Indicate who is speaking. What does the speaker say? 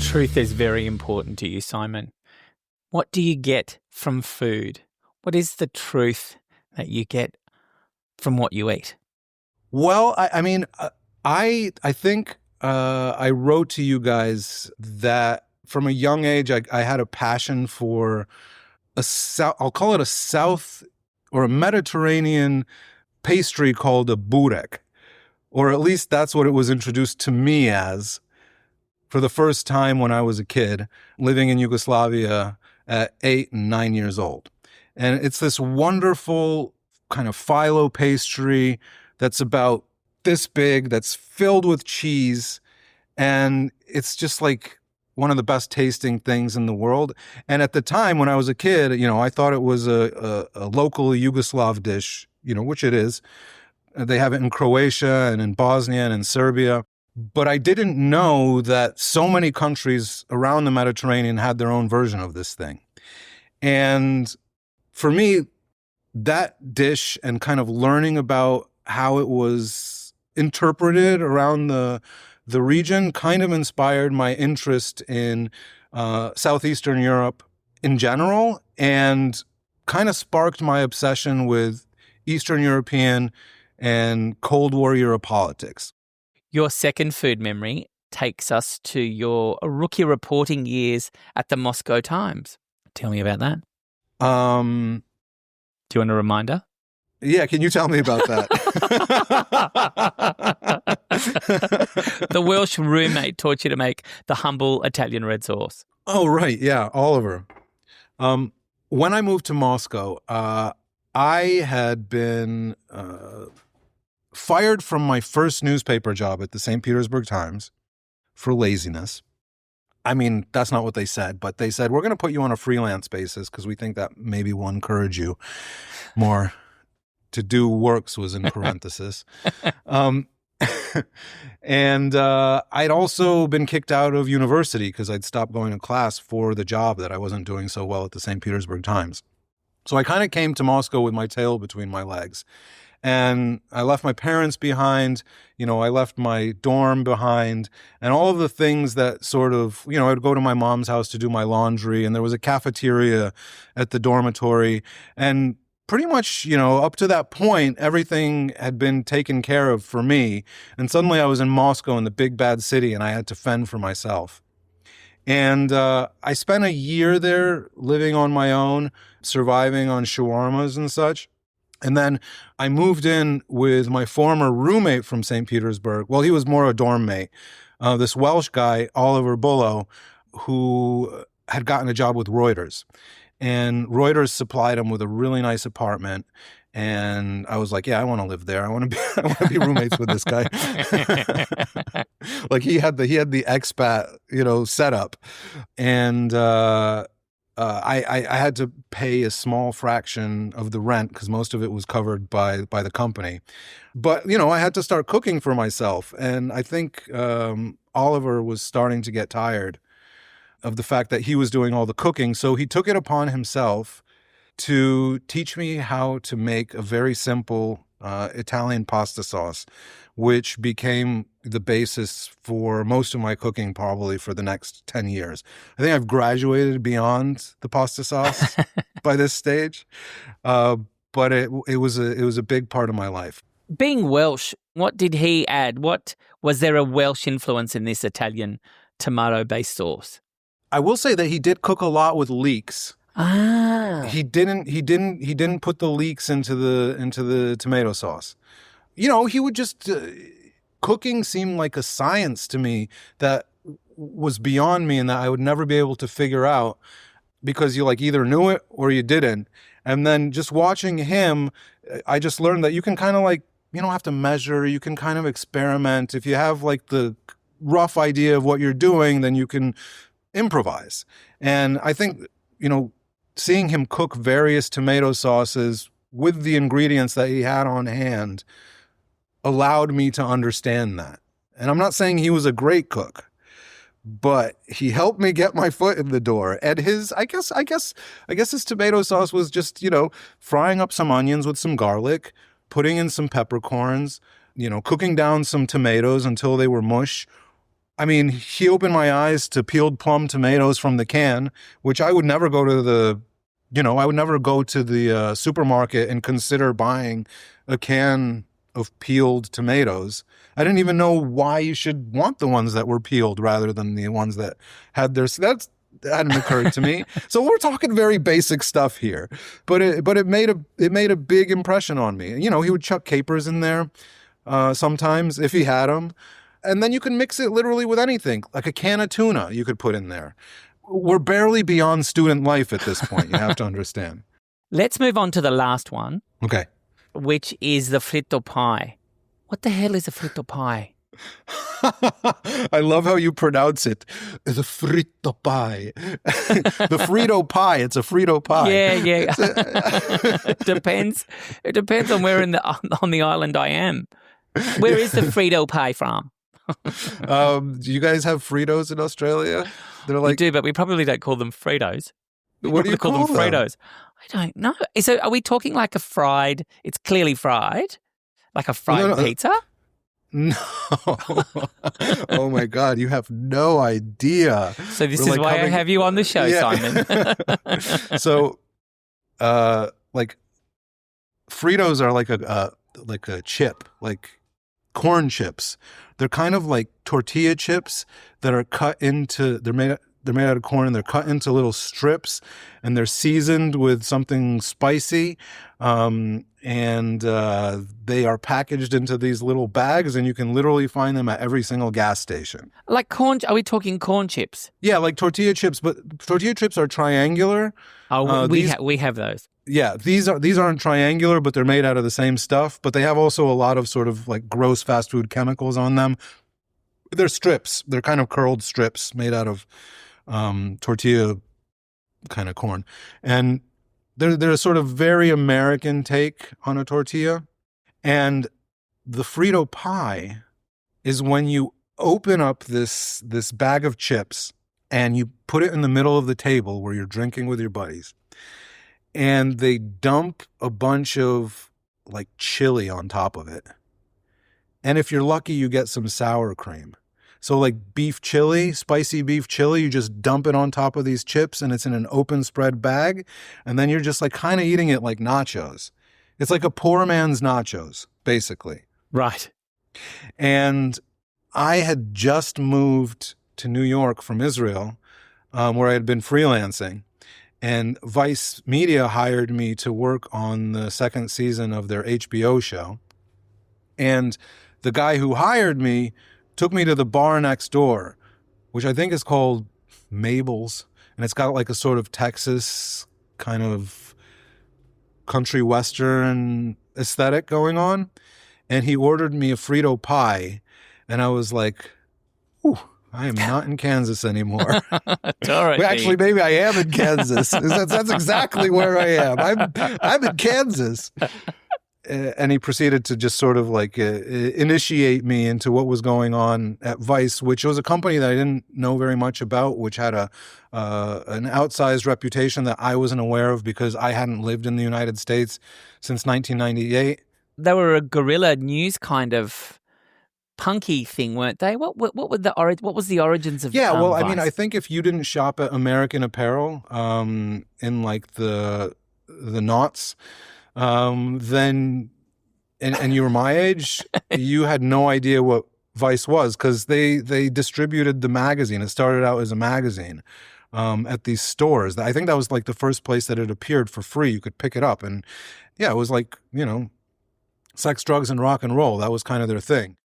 Speaker 1: Truth is very important to you, Simon. What do you get from food? What is the truth that you get from what you eat?
Speaker 2: Well, I think I wrote to you guys that from a young age, I had a passion for I'll call it a South or a Mediterranean pastry called a Burek, or at least that's what it was introduced to me as for the first time when I was a kid living in Yugoslavia at 8 and 9 years old. And it's this wonderful kind of phyllo pastry that's about this big, that's filled with cheese, and it's just like one of the best tasting things in the world. And at the time when I was a kid, I thought it was a local Yugoslav dish, which it is. They have it in Croatia and in Bosnia and in Serbia. But I didn't know that so many countries around the Mediterranean had their own version of this thing. And for me, that dish and kind of learning about how it was interpreted around the region kind of inspired my interest in Southeastern Europe in general, and kind of sparked my obsession with Eastern European and Cold War era politics.
Speaker 1: Your second food memory takes us to your rookie reporting years at the Moscow Times. Tell me about that. Do you want a reminder?
Speaker 2: Yeah, can you tell me about that?
Speaker 1: The Welsh roommate taught you to make the humble Italian red sauce.
Speaker 2: Oh, right. Yeah, Oliver. When I moved to Moscow, I had been fired from my first newspaper job at the St. Petersburg Times for laziness. I mean, that's not what they said, but they said, we're going to put you on a freelance basis because we think that maybe will encourage you more. To do works was in parenthesis. And I'd also been kicked out of university because I'd stopped going to class for the job that I wasn't doing so well at the St. Petersburg Times. So I kind of came to Moscow with my tail between my legs. And I left my parents behind, I left my dorm behind, and all of the things that sort of, I'd go to my mom's house to do my laundry, and there was a cafeteria at the dormitory. And pretty much, up to that point, everything had been taken care of for me. And suddenly I was in Moscow in the big bad city, and I had to fend for myself. And I spent a year there living on my own, surviving on shawarmas and such. And then I moved in with my former roommate from St. Petersburg. Well, he was more a dorm mate. This Welsh guy, Oliver Bullo, who had gotten a job with Reuters. And Reuters supplied him with a really nice apartment. And I was like, yeah, I want to live there. I want to be roommates with this guy. Like he had the expat, setup. And I had to pay a small fraction of the rent because most of it was covered by the company. But, I had to start cooking for myself. And I think Oliver was starting to get tired of the fact that he was doing all the cooking. So he took it upon himself to teach me how to make a very simple Italian pasta sauce, which became the basis for most of my cooking probably for the next 10 years. I think I've graduated beyond the pasta sauce by this stage, but it was a big part of my life.
Speaker 1: Being Welsh, what did he add? Was there a Welsh influence in this Italian tomato-based sauce?
Speaker 2: I will say that he did cook a lot with leeks.
Speaker 1: Ah.
Speaker 2: He didn't put the leeks into the tomato sauce. He would just cooking seemed like a science to me that was beyond me and that I would never be able to figure out because you either knew it or you didn't. And then just watching him, I just learned that you can kind of you don't have to measure, you can kind of experiment. If you have the rough idea of what you're doing, then you can improvise. And I think, seeing him cook various tomato sauces with the ingredients that he had on hand allowed me to understand that. And I'm not saying he was a great cook, but he helped me get my foot in the door. And I guess his tomato sauce was just, frying up some onions with some garlic, putting in some peppercorns, cooking down some tomatoes until they were mush. I mean, he opened my eyes to peeled plum tomatoes from the can, which I would never go to the supermarket and consider buying a can of peeled tomatoes. I didn't even know why you should want the ones that were peeled rather than the ones that had that hadn't occurred to me. So we're talking very basic stuff here, but it made a big impression on me. He would chuck capers in there sometimes if he had them, and then you can mix it literally with anything, like a can of tuna you could put in there. We're barely beyond student life at this point. You have to understand.
Speaker 1: Let's move on to the last one.
Speaker 2: Okay.
Speaker 1: Which is the Frito Pie. What the hell is a Frito Pie?
Speaker 2: I love how you pronounce it. The Frito Pie. The Frito Pie. It's a Frito Pie.
Speaker 1: Yeah. It depends. It depends on where on the island I am. Where is the Frito Pie from?
Speaker 2: Do you guys have Fritos in Australia? They're like,
Speaker 1: we do, but we probably don't call them Fritos.
Speaker 2: What do you call them?
Speaker 1: Fritos. I don't know. So are we talking like a fried? It's clearly fried, like a fried pizza.
Speaker 2: No. Oh my God, you have no idea.
Speaker 1: So this is why I have you on the show, Simon.
Speaker 2: So, like Fritos are like a chip, like corn chips. They're kind of like tortilla chips that are cut into. They're made out of corn, and they're cut into little strips, and they're seasoned with something spicy, and they are packaged into these little bags, and you can literally find them at every single gas station.
Speaker 1: Like corn? Are we talking corn chips?
Speaker 2: Yeah, like tortilla chips, but tortilla chips are triangular.
Speaker 1: Oh, we have those.
Speaker 2: Yeah, these aren't triangular, but they're made out of the same stuff. But they have also a lot of sort of like gross fast food chemicals on them. They're strips. They're kind of curled strips made out of tortilla kind of corn. And they're a sort of very American take on a tortilla. And the Frito Pie is when you open up this bag of chips and you put it in the middle of the table where you're drinking with your buddies. And they dump a bunch of like chili on top of it. And if you're lucky, you get some sour cream. So like beef chili, spicy beef chili, you just dump it on top of these chips and it's in an open spread bag. And then you're just like kind of eating it like nachos. It's like a poor man's nachos, basically.
Speaker 1: Right.
Speaker 2: And I had just moved to New York from Israel, where I had been freelancing. And Vice Media hired me to work on the second season of their HBO show. And the guy who hired me took me to the bar next door, which I think is called Mabel's. And it's got like a sort of Texas kind of country western aesthetic going on. And he ordered me a Frito Pie. And I was like, ooh, I am not in Kansas anymore. Actually, maybe I am in Kansas. That's exactly where I am. I'm in Kansas. And he proceeded to just sort of like initiate me into what was going on at Vice, which was a company that I didn't know very much about, which had an outsized reputation that I wasn't aware of because I hadn't lived in the United States since 1998.
Speaker 1: They were a guerrilla news kind of punky thing, weren't they? What was the origins of?
Speaker 2: Yeah, well,
Speaker 1: Vice?
Speaker 2: I mean, I think if you didn't shop at American Apparel in like the noughts, then and you were my age, you had no idea what Vice was because they distributed the magazine. It started out as a magazine at these stores. I think that was like the first place that it appeared for free. You could pick it up, and yeah, it was like sex, drugs, and rock and roll. That was kind of their thing.